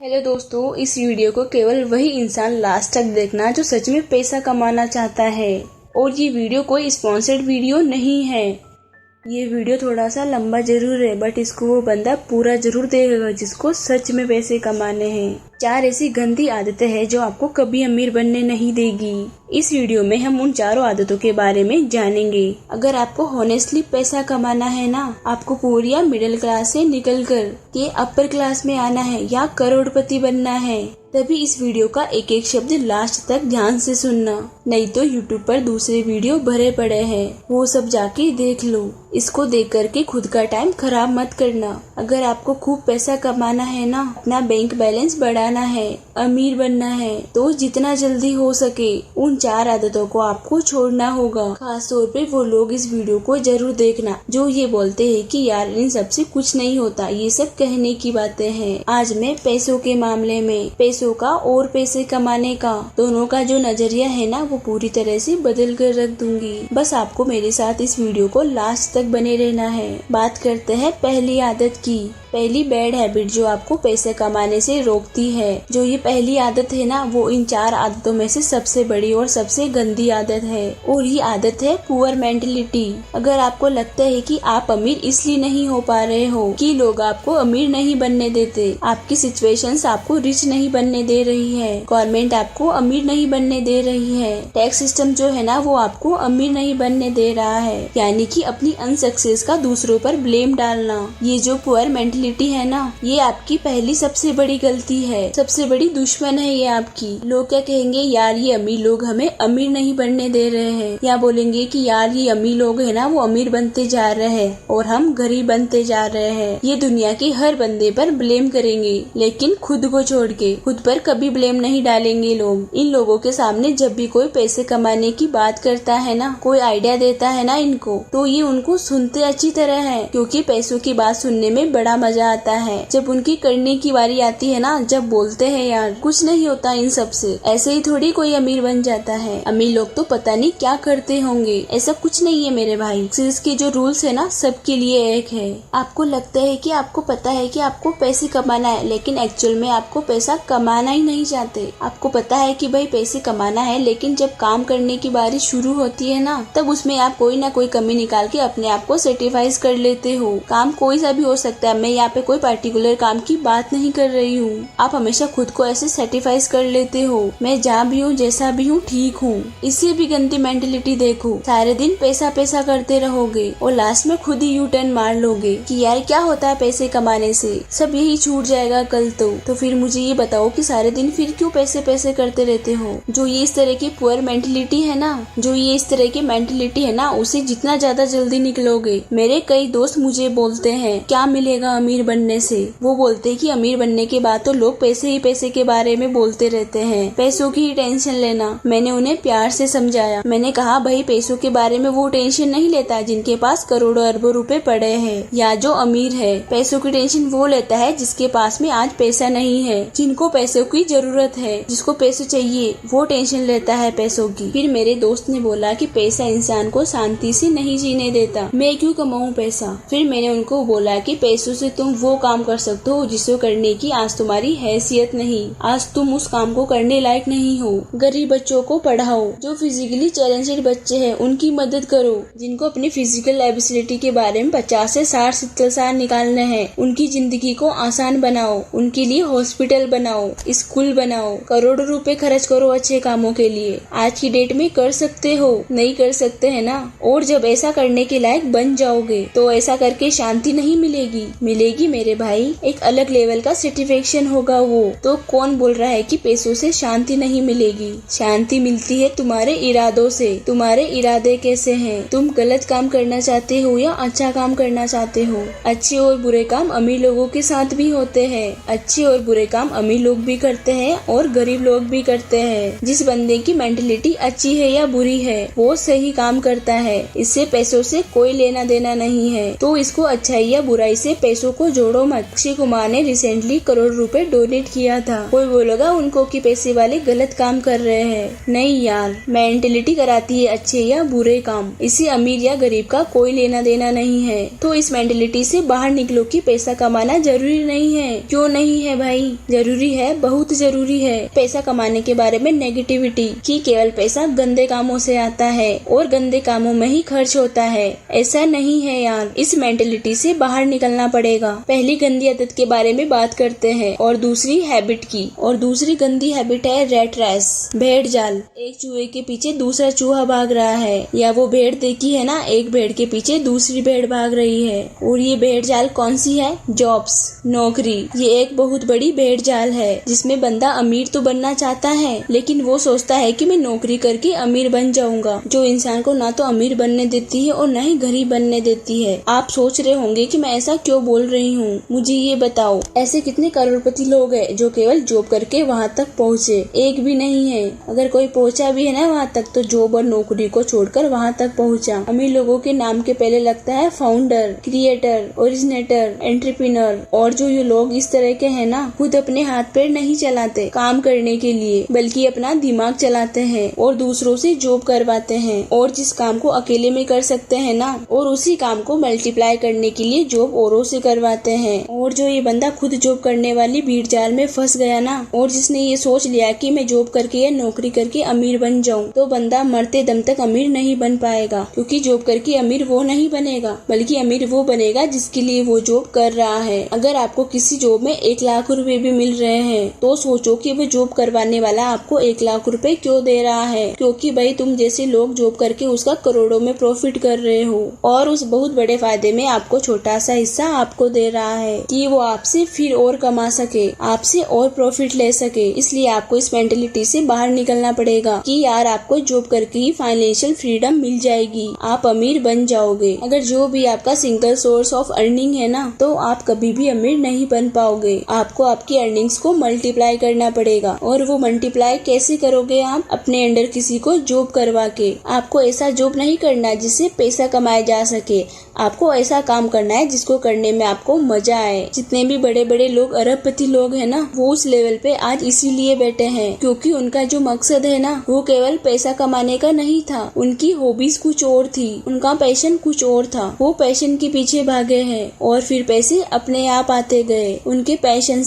Hello दोस्तों, इस video को केवल वही इंसान लास्ट तक देखना जो सच में पैसा कमाना चाहता है। और ये वीडियो कोई स्पॉन्सर्ड वीडियो नहीं है। ये वीडियो थोड़ा सा लंबा जरूर है, बट इसको वो बंदा पूरा जरूर देखेगा जिसको सच में पैसे कमाने हैं। 4 ऐसी गंदी आदतें हैं जो आपको कभी अमीर बनने नहीं देगी। इस वीडियो में हम उन 4 आदतों के बारे में जानेंगे। अगर आपको हॉनेस्टली पैसा कमाना है ना, आपको पूरी या मिडिल क्लास से निकल कर के अपर क्लास में आना है या करोड़पति बनना है, तभी इस वीडियो का एक एक शब्द लास्ट तक ध्यान से सुनना। नहीं तो यूट्यूब पर दूसरे वीडियो भरे पड़े हैं, वो सब जाके देख लो। इसको देख करके खुद का टाइम खराब मत करना। अगर आपको खूब पैसा कमाना है ना, अपना बैंक बैलेंस बढ़ाना है, अमीर बनना है, तो जितना जल्दी हो सके उन 4 आदतों को आपको छोड़ना होगा। खास तौर पे वो लोग इस वीडियो को जरूर देखना जो ये बोलते हैं कि यार इन सबसे कुछ नहीं होता, ये सब कहने की बातें हैं। आज मैं पैसों के मामले में, पैसों का और पैसे कमाने का, दोनों का जो नजरिया है ना, वो पूरी तरह से बदल कर रख दूंगी। बस आपको मेरे साथ इस वीडियो को लास्ट तक बने रहना है। बात करते हैं पहली आदत की। पहली बैड हैबिट जो आपको पैसे कमाने से रोकती है। जो ये पहली आदत है ना, वो इन 4 आदतों में से सबसे बड़ी और सबसे गंदी आदत है, और ये आदत है पुअर मेंटेलिटी। अगर आपको लगता है कि आप अमीर इसलिए नहीं हो पा रहे हो कि लोग आपको अमीर नहीं बनने देते, आपकी सिचुएशंस आपको रिच नहीं बनने दे रही है, गवर्नमेंट आपको अमीर नहीं बनने दे रही है, टैक्स सिस्टम जो है ना वो आपको अमीर नहीं बनने दे रहा है, यानी कि अपनी अनसक्सेस का दूसरों पर ब्लेम डालना, ये जो पुअर मेंटेलिटी है ना, ये आपकी पहली सबसे बड़ी गलती है, सबसे बड़ी दुश्मन है ये आपकी। लोग क्या कहेंगे, यार ये अमीर लोग हमें अमीर नहीं बनने दे रहे हैं, या बोलेंगे कि यार ये अमीर लोग है ना वो अमीर बनते जा रहे हैं और हम गरीब बनते जा रहे हैं। ये दुनिया के हर बंदे पर ब्लेम करेंगे, लेकिन खुद को छोड़ के खुद पर कभी ब्लेम नहीं डालेंगे लोग। इन लोगों के सामने जब भी कोई पैसे कमाने की बात करता है ना, कोई आइडिया देता है ना इनको, तो ये उनको सुनते अच्छी तरह है, क्योंकि पैसों की बात सुनने में बड़ा मजा आता है। जब उनकी करने की बारी आती है ना, जब बोलते हैं यार कुछ नहीं होता इन सब से, ऐसे ही थोड़ी कोई अमीर बन जाता है, अमीर लोग तो पता नहीं क्या करते होंगे, ऐसा कुछ नहीं है मेरे भाई। सक्सेस के जो रूल्स है ना, सबके लिए एक है। आपको लगता है कि आपको पता है कि आपको पैसे कमाना है, लेकिन एक्चुअल में आपको पैसा कमाना ही नहीं चाहते। आपको पता है कि भाई पैसे कमाना है, लेकिन जब काम करने की बारी शुरू होती है ना, तब उसमें आप कोई ना कोई कमी निकाल के अपने आप को सेटिफाइज कर लेते हो। काम कोई सा भी हो सकता है, मैं यहाँ पे कोई पर्टिकुलर काम की बात नहीं कर रही हूँ। आप हमेशा खुद को ऐसे सेटिफाइज कर लेते हो, मैं जहाँ भी हूँ जैसा भी हूँ ठीक हूँ। इससे भी गंदी मेंटेलिटी देखो, सारे दिन पैसा पैसा करते रहोगे और लास्ट में खुद ही यू टर्न मार लोगे कि यार क्या होता है पैसे कमाने से, सब यही छूट जाएगा कल तो फिर मुझे ये बताओ कि सारे दिन फिर क्यों पैसे पैसे करते रहते हो। जो ये इस तरह की पुअर मेंटेलिटी है ना, जो ये इस तरह की मेंटेलिटी है ना, उसे जितना ज्यादा जल्दी निकलोगे। मेरे कई दोस्त मुझे बोलते हैं क्या मिलेगा अमीर बनने से। वो बोलते हैं कि अमीर बनने के बाद तो लोग पैसे ही पैसे के बारे में बोलते रहते हैं, पैसों की ही टेंशन लेना। मैंने उन्हें प्यार से समझाया, मैंने कहा भाई पैसों के बारे में वो टेंशन नहीं लेता जिनके पास करोड़ों अरबों रुपए पड़े हैं, या जो अमीर है। पैसों की टेंशन वो लेता है जिसके पास में आज पैसा नहीं है, जिनको पैसों की जरूरत है, जिसको पैसे चाहिए, वो टेंशन लेता है पैसों की। फिर मेरे दोस्त ने बोला कि पैसा इंसान को शांति से नहीं जीने देता, मैं क्यों कमाऊं पैसा। फिर मैंने उनको बोला कि पैसों से तुम वो काम कर सकते हो जिसे करने की आज तुम्हारी हैसियत नहीं, आज तुम उस काम को करने लायक नहीं हो। गरीब बच्चों को पढ़ाओ, जो फिजिकली चैलेंजेड बच्चे हैं उनकी मदद करो, जिनको अपनी फिजिकल एबिलिटी के बारे में 50 से 60 साल निकालने हैं, उनकी जिंदगी को आसान बनाओ, उनके लिए हॉस्पिटल बनाओ, स्कूल बनाओ, करोड़ों रुपए खर्च करो अच्छे कामों के लिए। आज की डेट में कर सकते हो, नहीं कर सकते है ना। और जब ऐसा करने के लायक बन जाओगे तो ऐसा करके शांति नहीं मिलेगी, मिलेगी मेरे भाई एक अलग लेवल का सेटिस्फेक्शन होगा। वो तो कौन बोल रहा है कि पैसों से शांति नहीं मिलेगी। शांति मिलती है तुम्हारे इरादों से। तुम्हारे इरादे कैसे हैं, तुम गलत काम करना चाहते हो या अच्छा काम करना चाहते हो। अच्छे और बुरे काम अमीर लोगों के साथ भी होते हैं, अच्छे और बुरे काम अमीर लोग भी करते हैं और गरीब लोग भी करते हैं। जिस बंदे की मेंटेलिटी अच्छी है या बुरी है, वो सही काम करता है, इससे पैसों से कोई लेना देना नहीं है, तो इसको अच्छाई या बुराई से पैसों को जोड़ो मत। अक्षय कुमार ने रिसेंटली करोड़ रुपए डोनेट किया था। कोई बोलेगा उनको कि पैसे वाले गलत काम कर रहे हैं। नहीं यार, मेंटेलिटी कराती है अच्छे या बुरे काम। इसे अमीर या गरीब का कोई लेना देना नहीं है। तो इस मेंटेलिटी से बाहर निकलो कि पैसा कमाना जरूरी नहीं है। क्यों नहीं है भाई? जरूरी है, बहुत जरूरी है। पैसा कमाने के बारे में नेगेटिविटी कि केवल पैसा गंदे कामों से आता है और गंदे कामों में ही खर्च होता है, ऐसा नहीं है यार। इस मेंटेलिटी से बाहर निकलना पड़ेगा। पहली गंदी आदत के बारे में बात करते हैं और दूसरी हैबिट की। और दूसरी गंदी हैबिट है रैट रेस, भेड़ जाल। एक चूहे के पीछे दूसरा चूहा भाग रहा है, या वो भेड़ देखी है ना, एक भेड़ के पीछे दूसरी भेड़ भाग रही है। और ये भेड़ जाल कौन सी है? जॉब्स, नौकरी। ये एक बहुत बड़ी भेड़ जाल है जिसमें बंदा अमीर तो बनना चाहता है, लेकिन वो सोचता है कि मैं नौकरी करके अमीर बन जाऊंगा, जो इंसान को ना तो अमीर बनने देती है और ना ही गरीब बनने देती है। आप सोच रहे होंगे कि मैं ऐसा क्यों बोल रही हूँ। मुझे ये बताओ, ऐसे कितने करोड़पति लोग हैं जो केवल जॉब करके वहाँ तक पहुँचे? एक भी नहीं है। अगर कोई पहुँचा भी है ना वहाँ तक, तो जॉब और नौकरी को छोड़कर वहाँ तक पहुँचा। अमीर लोगों के नाम के पहले लगता है फाउंडर, क्रिएटर, ओरिजिनेटर, एंटरप्रेन्योर। और जो ये लोग इस तरह के हैं ना, खुद अपने हाथ पैर नहीं चलाते काम करने के लिए, बल्कि अपना दिमाग चलाते हैं और दूसरों से जॉब करवाते हैं। और जिस काम को अकेले में कर सकते हैं ना, और उसी काम को मल्टीप्लाई करने के लिए जॉब औरों से करवाते हैं। और जो ये बंदा खुद जॉब करने वाली भीड़ जाल में फंस गया ना, और जिसने ये सोच लिया कि मैं जॉब करके या नौकरी करके अमीर बन जाऊं, तो बंदा मरते दम तक अमीर नहीं बन पाएगा। क्योंकि जॉब करके अमीर वो नहीं बनेगा, बल्कि अमीर वो बनेगा जिसके लिए वो जॉब कर रहा है। अगर आपको किसी जॉब में 1 लाख रुपए भी मिल रहे हैं, तो सोचो कि वो जॉब करवाने वाला आपको 1 लाख रुपए क्यों दे रहा है। क्योंकि भाई तुम जैसे लोग जॉब करके उसका करोड़ों में प्रॉफिट कर रहे हो, और उस बहुत बड़े फायदे में आपको छोटा सा हिस्सा आपको दे रहा है कि वो आपसे फिर और कमा सके, आपसे और प्रॉफिट ले सके। इसलिए आपको इस मेंटेलिटी से बाहर निकलना पड़ेगा कि यार आपको जॉब करके ही फाइनेंशियल फ्रीडम मिल जाएगी, आप अमीर बन जाओगे। अगर जो भी आपका सिंगल सोर्स ऑफ अर्निंग है ना, तो आप कभी भी अमीर नहीं बन पाओगे। आपको आपकी अर्निंग्स को मल्टीप्लाई करना पड़ेगा। और वो मल्टीप्लाई कैसे करोगे? आप अपने अंडर किसी को जॉब करवा के। आपको ऐसा जॉब नहीं करना जिससे पैसा कमाया जा सके, आपको ऐसा काम करना है जिसको करने में आपको मजा आए। जितने भी बड़े बड़े लोग, अरबपति लोग हैं ना, वो उस लेवल पे आज इसीलिए बैठे हैं क्योंकि उनका जो मकसद है ना, वो केवल पैसा कमाने का नहीं था। उनकी हॉबीज कुछ और थी, उनका पैशन कुछ और था। वो पैशन के पीछे भागे हैं और फिर पैसे अपने आप आते गए। उनके पैशन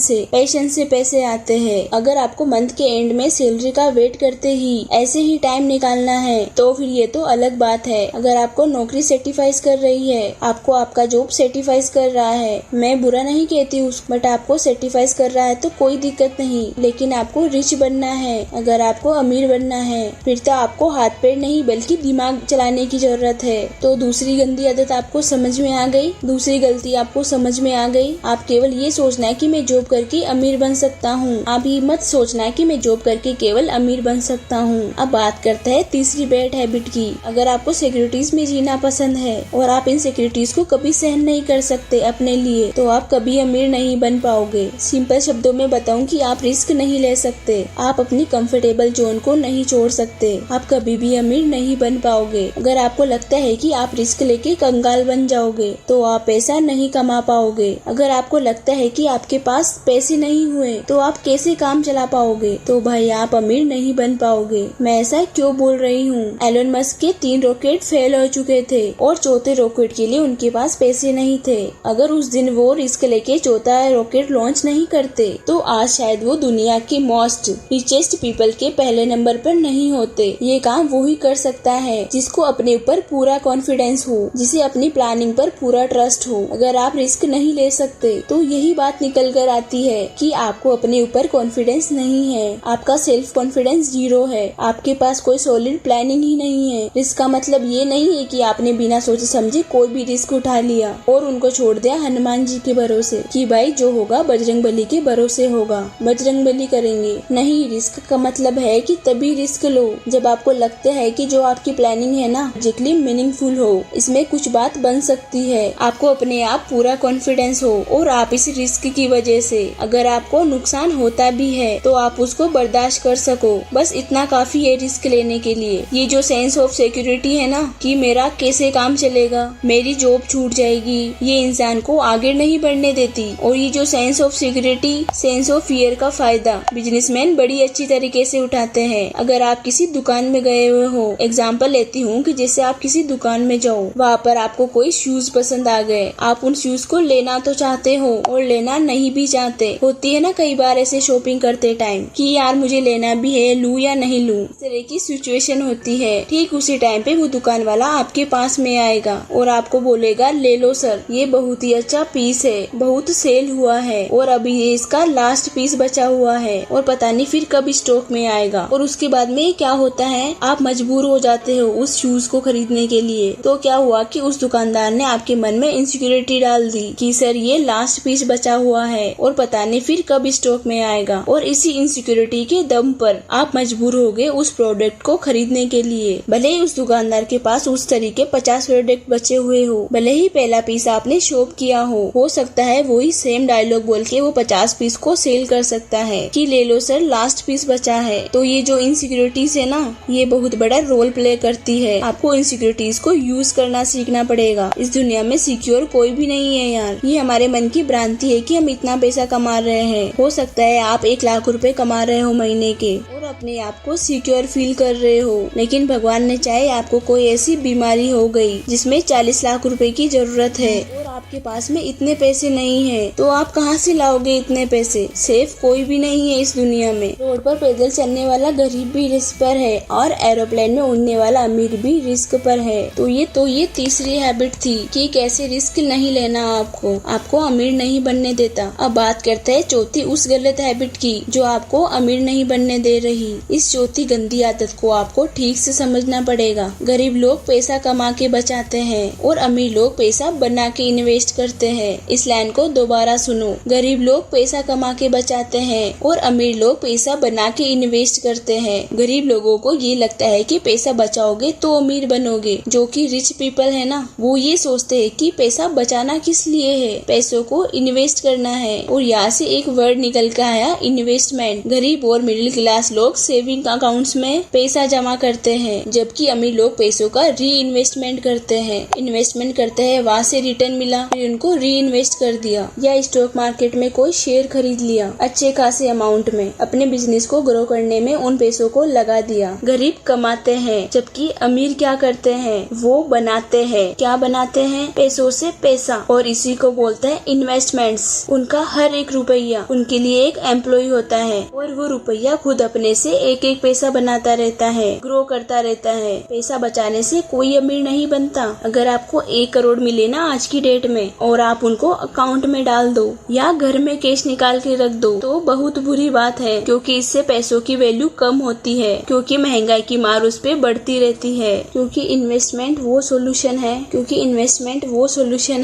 से पैसे आते हैं। अगर आपको मंथ के एंड में सैलरी का वेट करते ही ऐसे ही टाइम निकालना है, तो फिर ये तो अलग बात है। अगर आपको नौकरी सेटिफाइज कर रही है, आपको आपका जॉब सेटिफाइज कर रहा है, मैं बुरा नहीं कहती बट आपको सेटिफाइज कर रहा है तो कोई दिक्कत नहीं। लेकिन आपको रिच बनना है, अगर आपको अमीर बनना है, फिर तो आपको हाथ पैर नहीं बल्कि दिमाग चलाने की जरूरत है। तो दूसरी गंदी आदत आपको समझ में आ गई, दूसरी गलती आपको समझ में आ गई। आप केवल ये सोचना है कि मैं जॉब करके अमीर बन सकता हूँ। आप ये मत सोचना है कि मैं जॉब करके केवल अमीर बन सकता हूँ। अब बात करते हैं तीसरी बैड हैबिट की। अगर आपको सिक्योरिटीज में जीना पसंद है और आप इन सिक्योरिटीज को कभी सहन नहीं कर सकते अपने लिए, तो आप कभी अमीर नहीं बन पाओगे। सिंपल शब्दों में बताऊं कि आप रिस्क नहीं ले सकते, आप अपनी कंफर्टेबल जोन को नहीं छोड़ सकते, आप कभी भी अमीर नहीं बन पाओगे। अगर आपको लगता है कि आप रिस्क लेके कंगाल बन जाओगे, तो आप पैसा नहीं कमा पाओगे। अगर आपको लगता है कि आपके पास पैसे नहीं हुए तो आप कैसे काम चला पाओगे, तो भाई आप अमीर नहीं बन पाओगे। मैं ऐसा क्यों बोल रही हूँ? एलन मस्क के 3 रॉकेट फेल हो चुके थे और चौथे रॉकेट के लिए उनके पास पैसे नहीं थे। अगर उस दिन वो रिस्क लेके चौथा रॉकेट लॉन्च नहीं करते, तो आज शायद वो दुनिया के मोस्ट रिचेस्ट पीपल के पहले नंबर पर नहीं होते। ये काम वो ही कर सकता है जिसको अपने ऊपर पूरा कॉन्फिडेंस हो, जिसे अपनी प्लानिंग पर पूरा ट्रस्ट हो। अगर आप रिस्क नहीं ले सकते, तो यही बात निकल कर आती है कि आपको अपने ऊपर कॉन्फिडेंस नहीं है, आपका सेल्फ कॉन्फिडेंस 0 है, आपके पास कोई सॉलिड प्लानिंग ही नहीं है। इसका मतलब ये नहीं है कि आपने बिना सोचे समझे कोई भी रिस्क उठा लिया और उनको छोड़ दिया हनुमान जी के भरोसे कि भाई जो होगा बजरंगबली के भरोसे होगा, बजरंगबली करेंगे। नहीं, रिस्क का मतलब है कि तभी रिस्क लो जब आपको लगता है कि जो आपकी प्लानिंग है ना जितनी मीनिंगफुल हो, इसमें कुछ बात बन सकती है, आपको अपने आप पूरा कॉन्फिडेंस हो और आप इस रिस्क की वजह से अगर आपको नुकसान होता भी है तो आप उसको बर्दाश्त कर सको। बस इतना काफी है रिस्क लेने के लिए। ये जो सेंस ऑफ सिक्योरिटी है ना कि मेरा कैसे काम चलेगा, मेरी जॉब छूट जाएगी, ये इंसान को आगे नहीं बढ़ने देती। और ये जो sense of security, sense of fear का फायदा बिजनेसमैन बड़ी अच्छी तरीके से उठाते हैं। अगर आप किसी दुकान में गए हुए हो, एग्जाम्पल लेती हूँ कि जैसे आप किसी दुकान में जाओ, वहाँ पर आपको कोई शूज पसंद आ गए, आप उन शूज को लेना तो चाहते हो और लेना नहीं भी चाहते। होती है ना कई बार ऐसे शॉपिंग करते टाइम कि यार मुझे लेना भी है, लूं या नहीं लूं, इस तरह की सिचुएशन होती है। ठीक उसी टाइम पे वो दुकान वाला आपके पास में आएगा और आपको बोलेगा ले लो सर, ये बहुत ही अच्छा पीस है, बहुत सेल हुआ है और अभी ये इसका लास्ट पीस बचा हुआ है और पता नहीं फिर कब स्टॉक में आएगा। और उसके बाद में क्या होता है, आप मजबूर हो जाते हो उस शूज को खरीदने के लिए। तो क्या हुआ कि उस दुकानदार ने आपके मन में इनसिक्योरिटी डाल दी कि सर ये लास्ट पीस बचा हुआ है और पता नहीं फिर कब स्टॉक में आएगा। और इसी इनसिक्योरिटी के दम पर आप मजबूर हो गए उस प्रोडक्ट को खरीदने के लिए। भले ही उस दुकानदार के पास उस तरीके 50 प्रोडक्ट बचे हुए हो, भले ही पहला पीस आपने शॉप किया हो सकता है वही सेम डायलॉग बोल के वो 50 पीस को सेल कर सकता है कि ले लो सर लास्ट पीस बचा है। तो ये जो इनसिक्योरिटीज है ना, ये बहुत बड़ा रोल प्ले करती है। आपको इनसिक्योरिटीज को यूज करना सीखना पड़ेगा। इस दुनिया में सिक्योर कोई भी नहीं है यार। ये हमारे मन की भ्रांति है कि हम इतना पैसा कमा रहे हैं। हो सकता है आप 1 लाख रुपए कमा रहे हो महीने के और अपने आप को सिक्योर फील कर रहे हो, लेकिन भगवान ने चाहे आपको कोई ऐसी बीमारी हो गई जिसमें 40 लाख रुपए की जरूरत है और आपके पास में इतने पैसे नहीं है, तो आप कहाँ से लाओगे इतने पैसे। सेफ कोई भी नहीं है इस दुनिया में। रोड पर पैदल चलने वाला गरीब भी रिस्क पर है और एरोप्लेन में उड़ने वाला अमीर भी रिस्क पर है। तो ये तीसरी हैबिट थी कि कैसे रिस्क नहीं लेना आपको अमीर नहीं बनने देता। अब बात करते हैं चौथी उस गलत हैबिट की जो आपको अमीर नहीं बनने दे रही। इस चौथी गंदी आदत को आपको ठीक से समझना पड़ेगा। गरीब लोग पैसा कमा के बचाते हैं और अमीर लोग पैसा बना के इन्वेस्ट करते हैं। इस लाइन को दोबारा सुनो, गरीब लोग पैसा कमा के बचाते हैं और अमीर लोग पैसा बना के इन्वेस्ट करते हैं। गरीब लोगों को ये लगता है कि पैसा बचाओगे तो अमीर बनोगे। जो कि रिच पीपल है ना, वो ये सोचते हैं कि पैसा बचाना किस लिए है, पैसों को इन्वेस्ट करना है। और यहाँ से एक वर्ड निकल कर आया, इन्वेस्टमेंट। गरीब और मिडिल क्लास लोग सेविंग अकाउंट्स में पैसा जमा करते हैं, जबकि अमीर लोग पैसों का री इन्वेस्टमेंट करते हैं। इन्वेस्टमेंट करते हैं, वहाँ से रिटर्न मिला, फिर उनको री इन्वेस्ट कर दिया या स्टॉक मार्केट में कोई शेयर खरीद लिया अच्छे खासे अमाउंट में, अपने बिजनेस को ग्रो करने में उन पैसों को लगा दिया। गरीब कमाते हैं, जबकि अमीर क्या करते हैं, वो बनाते हैं। क्या बनाते हैं, पैसों से पैसा, और इसी को बोलते हैं इन्वेस्टमेंट्स। उनका हर एक रुपया उनके लिए एक एम्प्लॉय होता है और वो रुपया खुद अपने से एक एक पैसा बनाता रहता है, ग्रो करता रहता है। पैसा बचाने से कोई अमीर नहीं बनता। अगर आपको 1 करोड़ मिले ना आज की डेट में और आप उनको अकाउंट में डाल दो या घर में कैश निकाल के रख दो तो बहुत बुरी बात है, क्योंकि इससे पैसों की वैल्यू कम होती है, क्योंकि महंगाई की मार उस पे बढ़ती रहती है। क्योंकि इन्वेस्टमेंट वो सोल्यूशन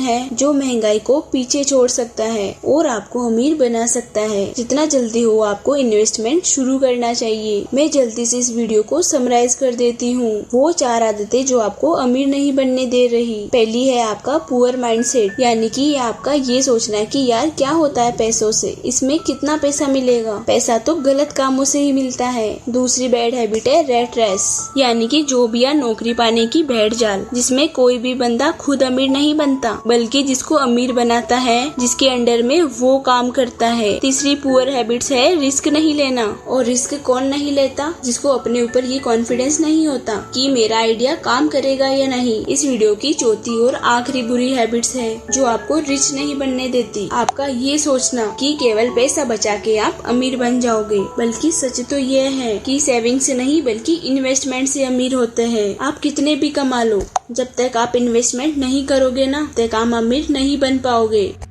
है जो महंगाई को पीछे छोड़ सकता है और आपको अमीर बना सकता है। जितना जल्दी हो आपको इन्वेस्टमेंट शुरू करना चाहिए। मैं जल्दी से इस वीडियो को समराइज कर देती हूँ। वो 4 आदतें जो आपको अमीर नहीं बनने दे रही। पहली है आपका पुअर माइंडसेट, यानी कि आपका ये सोचना है कि यार क्या होता है पैसों से, इसमें कितना पैसा मिलेगा, पैसा तो गलत कामों से ही मिलता है। दूसरी बैड हैबिट है रेट रेस, यानी कि जॉब या नौकरी पाने की भेड़ जाल, जिसमें कोई भी बंदा खुद अमीर नहीं बनता बल्कि जिसको अमीर बनाता है जिसके अंडर में वो काम करता है। तीसरी पुअर हैबिट्स है रिस्क नहीं लेना। और रिस्क कौन नहीं लेता, जिसको अपने ऊपर ये कॉन्फिडेंस नहीं होता कि मेरा आइडिया काम करेगा या नहीं। इस वीडियो की चौथी और आखिरी बुरी हैबिट्स है जो आपको रिच नहीं बनने देती। आपका ये सोचना कि केवल पैसा बचा के आप अमीर बन जाओगे, बल्कि सच तो ये है कि सेविंग से नहीं बल्कि इन्वेस्टमेंट से अमीर होते हैं। आप कितने भी कमा लो, जब तक आप इन्वेस्टमेंट नहीं करोगे ना, तब तक आप अमीर नहीं बन पाओगे।